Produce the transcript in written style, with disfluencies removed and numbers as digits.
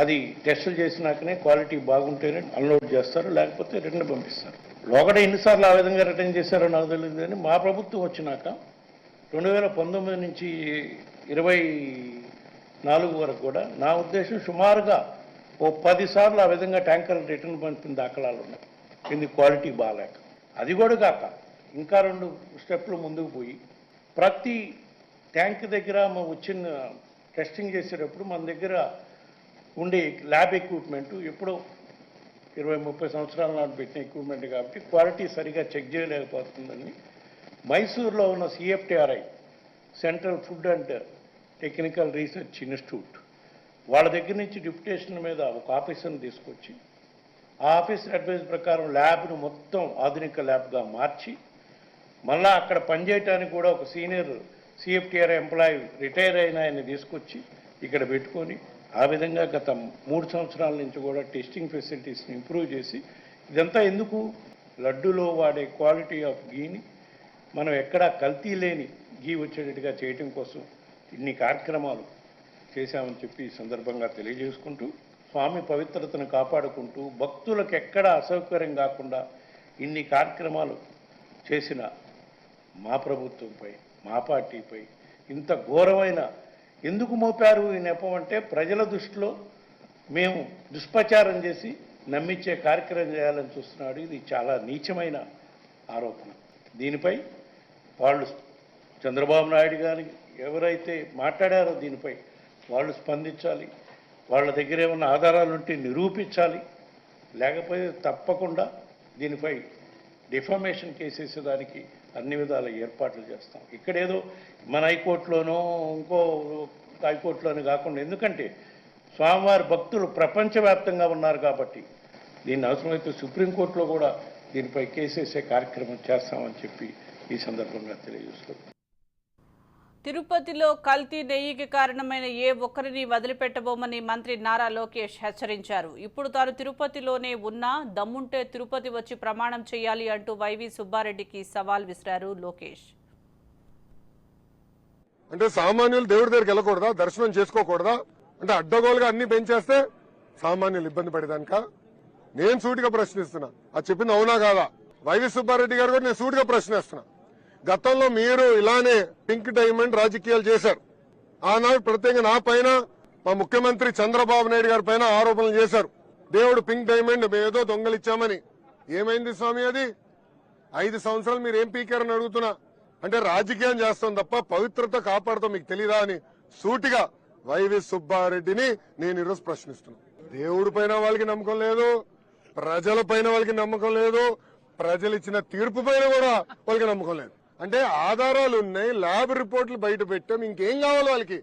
అది టెస్టులు చేసినాకనే క్వాలిటీ బాగుంటేనే అన్లోడ్ చేస్తారు, లేకపోతే రిటర్న్ పంపిస్తారు. లోకడ ఎన్నిసార్లు ఆ విధంగా రిటర్న్ చేశారో నాకు తెలియదు. కానీ మా ప్రభుత్వం వచ్చినాక 2019 నుంచి 24 వరకు కూడా నా ఉద్దేశం సుమారుగా ఓ 10 సార్లు ఆ విధంగా ట్యాంకర్లు రిటర్న్ పంపిన దాఖలాలు ఉన్నాయి. ఇది క్వాలిటీ బాగాలేక. అది కూడా కాక ఇంకా 2 స్టెప్లు ముందుకు పోయి ప్రతి ట్యాంక్ దగ్గర వచ్చిన టెస్టింగ్ చేసేటప్పుడు మన దగ్గర ఉండే ల్యాబ్ ఎక్విప్మెంట్ ఎప్పుడో 20-30 సంవత్సరాల నాటి పెట్టిన ఎక్విప్మెంట్ కాబట్టి క్వాలిటీ సరిగా చెక్ చేయలేకపోతుందని మైసూరులో ఉన్న CFTRI central food and technical research institute వాళ్ళ దగ్గర నుంచి డిప్యుటేషన్ మీద ఒక ఆఫీసర్ని తీసుకొచ్చి ఆ ఆఫీసర్ అడ్వైజ్ ప్రకారం ల్యాబ్ను మొత్తం ఆధునిక ల్యాబ్గా మార్చి మళ్ళా అక్కడ పనిచేయడానికి కూడా ఒక సీనియర్ సిఎఫ్టిఆర్ఐ ఎంప్లాయీ రిటైర్ అయిన ఆయన్ని తీసుకొచ్చి ఇక్కడ పెట్టుకొని ఆ విధంగా గత 3 సంవత్సరాల నుంచి కూడా టెస్టింగ్ ఫెసిలిటీస్ని ఇంప్రూవ్ చేసి ఇదంతా ఎందుకు లడ్డూలో వాడే క్వాలిటీ ఆఫ్ గీని మనం ఎక్కడా కల్తీ లేని గీ వచ్చేటట్టుగా చేయటం కోసం ఇన్ని కార్యక్రమాలు చేశామని చెప్పి ఈ సందర్భంగా తెలియజేసుకుంటూ స్వామి పవిత్రతను కాపాడుకుంటూ భక్తులకు ఎక్కడా అసౌకర్యం కాకుండా ఇన్ని కార్యక్రమాలు చేసిన మా ప్రభుత్వంపై మా పార్టీపై ఇంత ఘోరమైన ఎందుకు మోపారు ఈ నెపం అంటే ప్రజల దృష్టిలో మేము దుష్ప్రచారం చేసి నమ్మించే కార్యక్రమం చేయాలని చూస్తున్నాడు. ఇది చాలా నీచమైన ఆరోపణ. దీనిపై వాళ్ళు చంద్రబాబు నాయుడు గారి ఎవరైతే మాట్లాడారో దీనిపై వాళ్ళు స్పందించాలి. వాళ్ళ దగ్గర ఏమన్నా ఆధారాలు ఉంటే నిరూపించాలి. లేకపోతే తప్పకుండా దీనిపై డిఫామేషన్ కేసేసేదానికి అన్ని విధాల ఏర్పాట్లు చేస్తాం. ఇక్కడేదో మన హైకోర్టులోనో ఇంకో హైకోర్టులోనూ కాకుండా, ఎందుకంటే స్వామివారి భక్తులు ప్రపంచవ్యాప్తంగా ఉన్నారు కాబట్టి దీన్ని అవసరమైతే సుప్రీంకోర్టులో కూడా దీనిపై కేసేసే కార్యక్రమం చేస్తామని చెప్పి ఈ సందర్భంగా తెలియజేస్తున్నాం. తిరుపతిలో కల్తీ నెయ్యికి కారణమైన ఏ ఒక్కరిని వదిలిపెట్టబోమని మంత్రి నారా లోకేష్ హెచ్చరించారు. ఇప్పుడు తాను తిరుపతిలోనే ఉన్నా దమ్ముంటే తిరుపతి వచ్చి ప్రమాణం చేయాలి అంటూ వైవి సుబ్బారెడ్డికి సవాల్ విసిరారు లోకేష్. అంటే సామాన్యులు దేవుడి దగ్గరికి వెళ్ళకూడదా, దర్శనం చేసుకోకూడదా? అంటే అడ్డగోలుగా అన్ని పెంచేస్తే సామాన్యులు ఇబ్బంది పడేదానిక? నేను సూటిగా ప్రశ్నిస్తున్నా, అది చెప్పింది అవునా కాదా? వైవి సుబ్బారెడ్డి గారు కూడా నేను సూటిగా ప్రశ్నిస్తున్నా. గతంలో మీరు ఇలానే పింక్ డైమండ్ రాజకీయాలు చేశారు. ఆనాడు ప్రత్యేకంగా నా పైన మా ముఖ్యమంత్రి చంద్రబాబు నాయుడు గారి పైన ఆరోపణలు చేశారు. దేవుడు పింక్ డైమండ్ మేమేదో దొంగలిచ్చామని. ఏమైంది స్వామి అది? 5 సంవత్సరాలు మీరు ఏం పీకారని అడుగుతున్నా. అంటే రాజకీయం చేస్తాం తప్ప పవిత్రత కాపాడుతాం మీకు తెలీదా అని సూటిగా వైవి సుబ్బారెడ్డిని నేను ఈరోజు ప్రశ్నిస్తున్నా. దేవుడి పైన వాళ్ళకి నమ్మకం లేదు, ప్రజల పైన వాళ్ళకి నమ్మకం లేదు, ప్రజలు ఇచ్చిన తీర్పు పైన కూడా వాళ్ళకి నమ్మకం లేదు. అంటే ఆధారాలు ఉన్నాయి, ల్యాబ్ రిపోర్ట్లు బయట పెట్టాం, ఇంకేం కావాలి వాళ్ళకి?